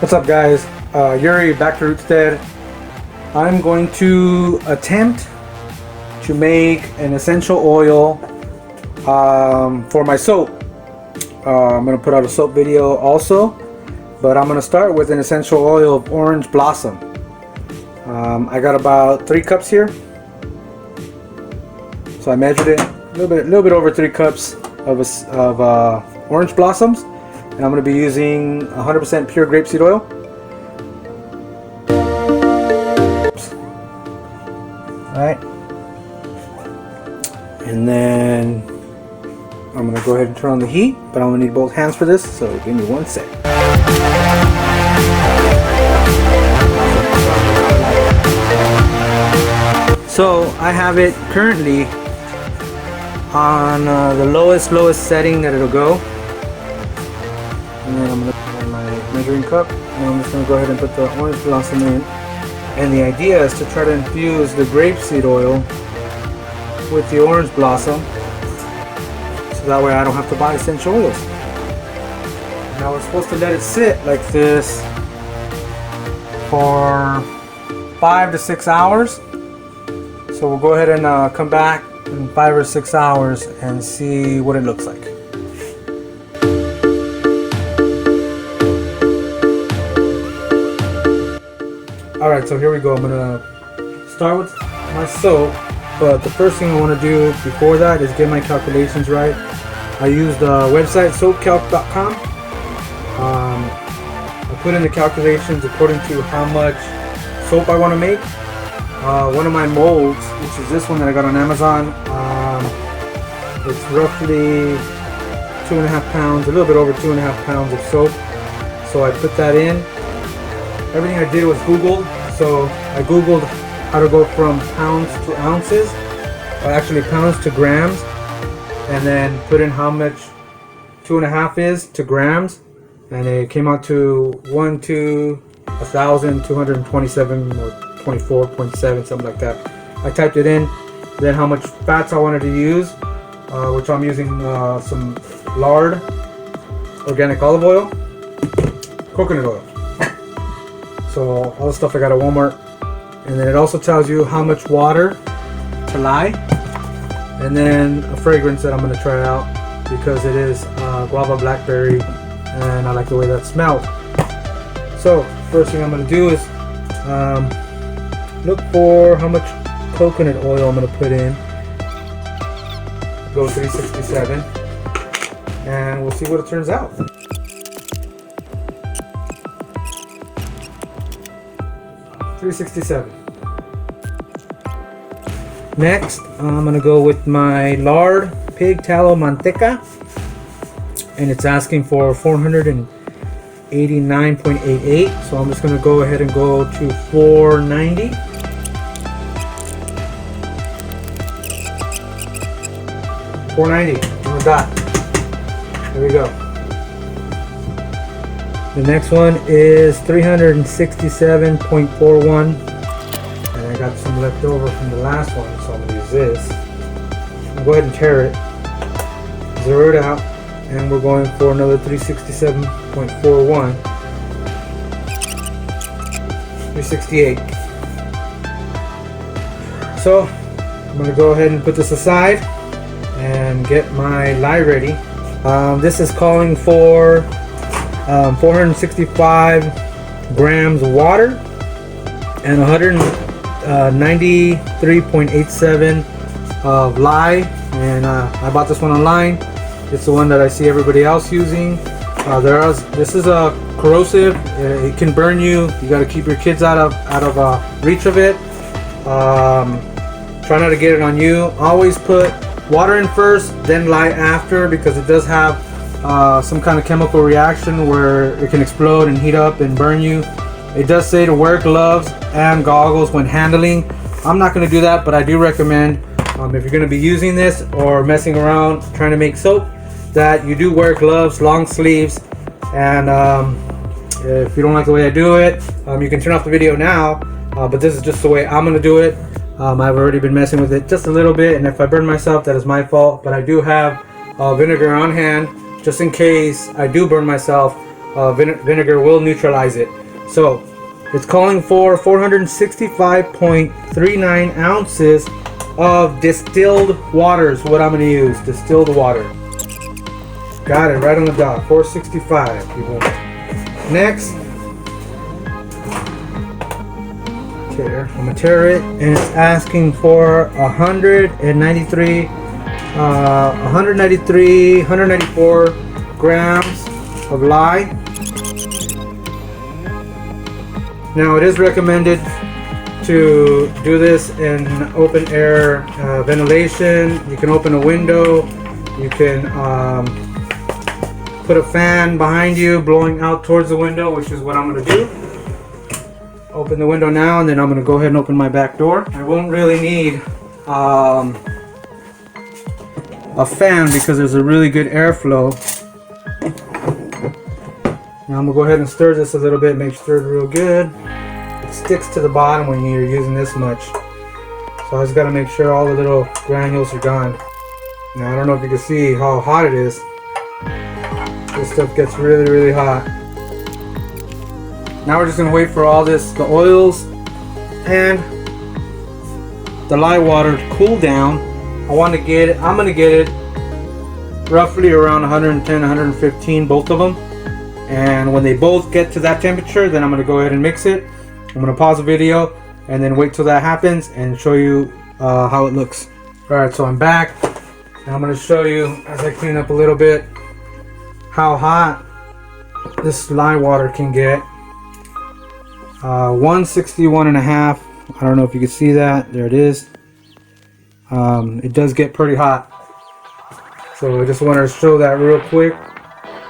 What's up, guys? Yuri back to Homestead. I'm going to attempt to make an essential oil for my soap. I'm going to put out a soap video also, but I'm going to start with an essential oil of orange blossom. I got about 3 cups here, so I measured it a little bit over 3 cups of orange blossoms, and I'm going to be using 100% pure grapeseed oil. Alright, and then I'm going to go ahead and turn on the heat, but I'm going to need both hands for this, so give me 1 sec. So I have it currently on the lowest setting that it'll go, and then I'm going to put my measuring cup, and I'm just going to go ahead and put the orange blossom in. And the idea is to try to infuse the grapeseed oil with the orange blossom, so that way I don't have to buy essential oils. Now we're supposed to let it sit like this for 5 to 6 hours. So we'll go ahead and come back in 5 or 6 hours and see what it looks like. Alright, so here we go. I'm gonna start with my soap, but the first thing I want to do before that is get my calculations right. I used the website soapcalc.com. I put in the calculations according to how much soap I want to make. One of my molds, which is this one that I got on Amazon, it's roughly 2.5 pounds, a little bit over 2.5 pounds of soap. So I put that in. Everything I did was Googled, so I Googled how to go from pounds to ounces, or actually pounds to grams, and then put in how much 2.5 is to grams, and it came out to 1,227 or 24.7, something like that. I typed it in, then how much fats I wanted to use, which I'm using some lard, organic olive oil, coconut oil. So all the stuff I got at Walmart. And then it also tells you how much water to lye, and then a fragrance that I'm going to try out because it is guava blackberry and I like the way that smells. So first thing I'm going to do is look for how much coconut oil I'm going to put in. Go 367, and we'll see what it turns out. $367. Next, I'm gonna go with my lard pig tallow manteca, and it's asking for 489.88. So I'm just gonna go ahead and go to 490. $490 on the dot. There we go. The next one is 367.41, and I got some left over from the last one, so I'm going to use this. I'll go ahead and tear it, zero it out, and we're going for another 367.41, 368. So I'm going to go ahead and put this aside and get my lye ready. This is calling for 465 grams of water and 193.87 of lye, and I bought this one online. It's the one that I see everybody else using. This is a corrosive. It can burn you. You got to keep your kids out of reach of it. Try not to get it on you. Always put water in first, then lye after, because it does have some kind of chemical reaction where it can explode and heat up and burn you. It does say to wear gloves and goggles when handling. I'm not going to do that, but I do recommend if you're going to be using this or messing around trying to make soap, that you do wear gloves, long sleeves, and if you don't like the way I do it, you can turn off the video now, but this is just the way I'm going to do it. I've already been messing with it just a little bit, and if I burn myself, that is my fault, but I do have vinegar on hand just in case I do burn myself. vinegar will neutralize it. So it's calling for 465.39 ounces of distilled water is what I'm going to use. Distilled water. Got it right on the dot. 465, people. Next, I'm going to tare it, and it's asking for 194 grams of lye. Now it is recommended to do this in open air ventilation. You can open a window. You can put a fan behind you blowing out towards the window, which is what I'm going to do. Open the window now, and then I'm going to go ahead and open my back door. I won't really need a fan because there's a really good airflow. Now I'm going to go ahead and stir this a little bit, make sure it's real good. It sticks to the bottom when you're using this much. So I just got to make sure all the little granules are gone. Now I don't know if you can see how hot it is. This stuff gets really, really hot. Now we're just going to wait for all this, the oils and the lye water to cool down. I'm going to get it roughly around 110, 115, both of them. And when they both get to that temperature, then I'm going to go ahead and mix it. I'm going to pause the video and then wait till that happens and show you how it looks. Alright, so I'm back. Now I'm going to show you, as I clean up a little bit, how hot this lye water can get. 161.5. I don't know if you can see that. There it is. It does get pretty hot. So I just wanted to show that real quick.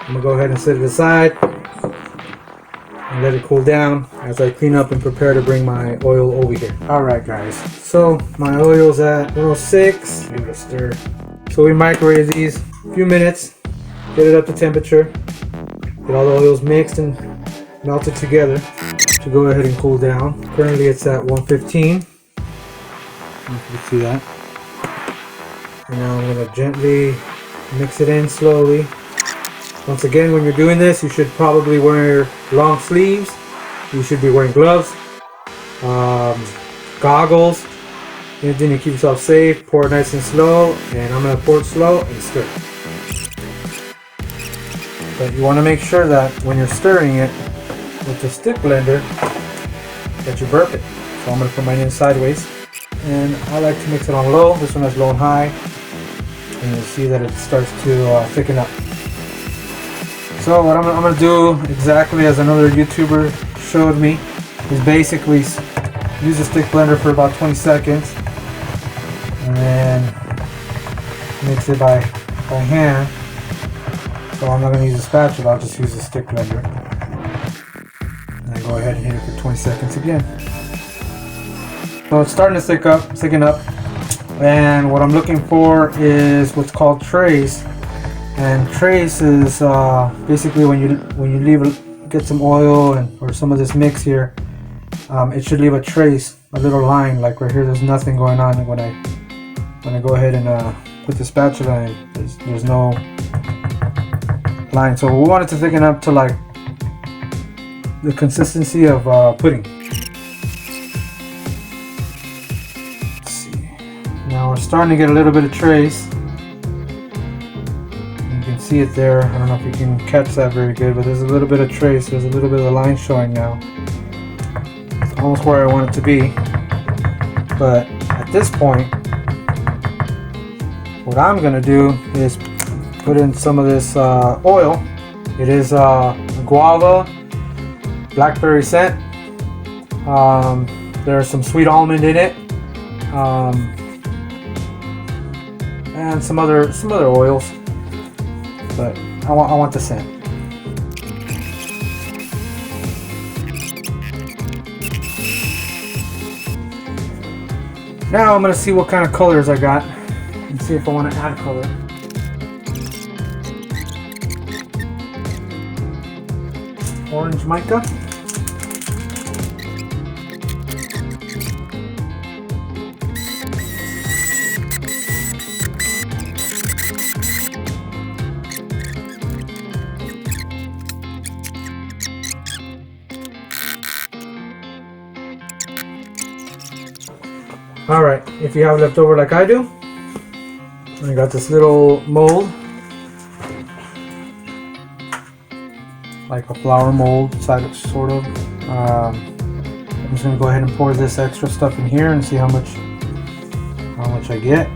I'm going to go ahead and set it aside and let it cool down as I clean up and prepare to bring my oil over here. Alright guys, so my oil's at 106. Give it a stir. So we microwave these a few minutes, get it up to temperature, get all the oils mixed and melted together to go ahead and cool down. Currently it's at 115. If you can see that. And now I'm going to gently mix it in slowly. Once again, when you're doing this, you should probably wear long sleeves. You should be wearing gloves, goggles. Anything to keep yourself safe. Pour it nice and slow, and I'm going to pour it slow and stir. But you want to make sure that when you're stirring it with the stick blender, that you burp it. So I'm going to put mine in sideways, and I like to mix it on low. This one is low and high, and you'll see that it starts to thicken up. So what I'm going to do, exactly as another YouTuber showed me, is basically use the stick blender for about 20 seconds and then mix it by hand. So I'm not going to use a spatula, I'll just use the stick blender. And then go ahead and hit it for 20 seconds again. So it's starting to thicken up. And what I'm looking for is what's called trace. And trace is basically when you get some oil or some of this mix here, it should leave a trace, a little line. Like right here, there's nothing going on when I go ahead and put the spatula in. There's no line. So we want it to thicken up to like the consistency of pudding. Let's see. Now we're starting to get a little bit of trace. See it there. I don't know if you can catch that very good, but there's a little bit of trace. There's a little bit of the line showing now. It's almost where I want it to be. But at this point, what I'm going to do is put in some of this oil. It is guava, blackberry scent. There's some sweet almond in it, and some other oils. But I want the scent. Now I'm going to see what kind of colors I got and see if I want to add color. Orange mica. Alright, if you have leftover like I do, I got this little mold, like a flower mold, sort of. I'm just gonna go ahead and pour this extra stuff in here and see how much I get.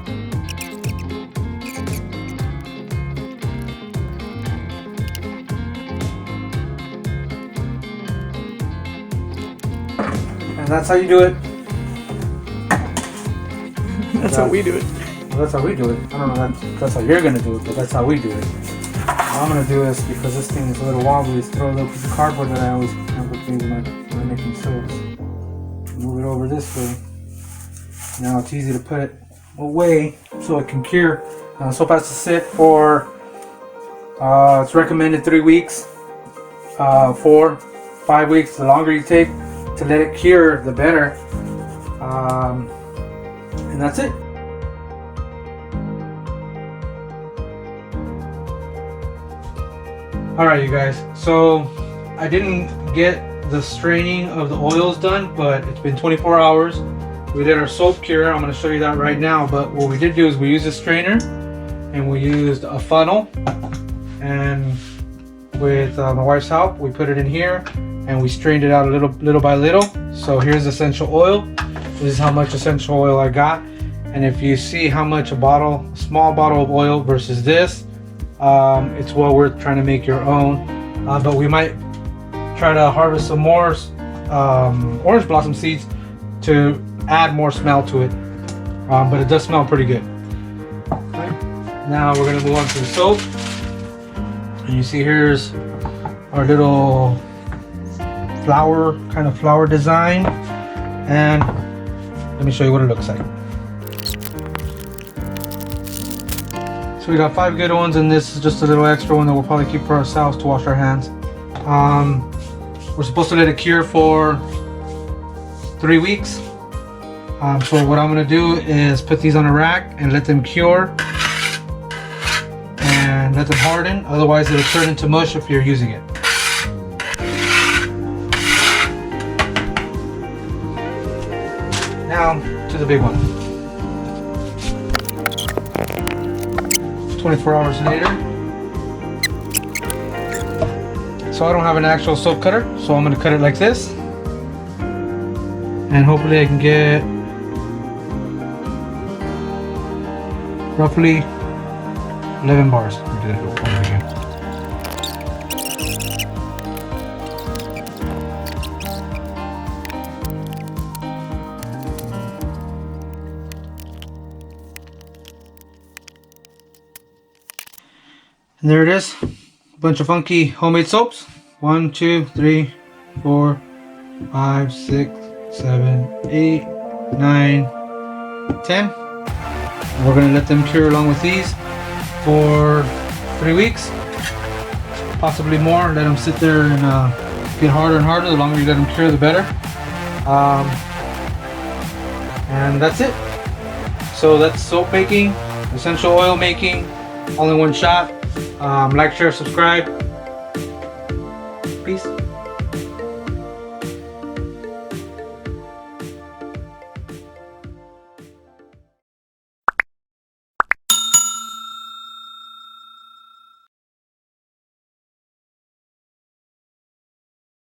And that's how you do it. That's how we do it. Well, that's how we do it. I don't know that's how you're gonna do it, but that's how we do it. What I'm gonna do is, because this thing is a little wobbly, is throw a little piece of cardboard that I always have with me when I'm making soaps. Move it over this way. Now it's easy to put it away so it can cure. Now the soap has to sit for, it's recommended 3 weeks, 4, 5 weeks. The longer you take to let it cure, the better. And that's it. Alright, you guys, so I didn't get the straining of the oils done, but it's been 24 hours. We did our soap cure. I'm going to show you that right now, but what we did do is we used a strainer and we used a funnel, and with my wife's help we put it in here and we strained it out a little by little. So here's essential oil. This is how much essential oil I got, and if you see how much a small bottle of oil versus this, it's well worth trying to make your own. But we might try to harvest some more orange blossom seeds to add more smell to it, but it does smell pretty good. Okay. Now we're going to move on to the soap, and you see here's our little flower design, and let me show you what it looks like. So we got 5 good ones, and this is just a little extra one that we'll probably keep for ourselves to wash our hands. We're supposed to let it cure for 3 weeks. So what I'm going to do is put these on a rack and let them cure and let them harden. Otherwise it'll turn into mush if you're using it. Now to the big one. 24 hours later. So I don't have an actual soap cutter, so I'm going to cut it like this. And hopefully I can get roughly 11 bars. Let me do that over again. And there it is. A bunch of funky homemade soaps. 1, 2, 3, 4, 5, 6, 7, 8, 9, 10. We're going to let them cure along with these for 3 weeks, possibly more. Let them sit there and get harder and harder. The longer you let them cure, the better. And that's it. So that's soap making, essential oil making, all in one shot. Like, share, subscribe. Peace.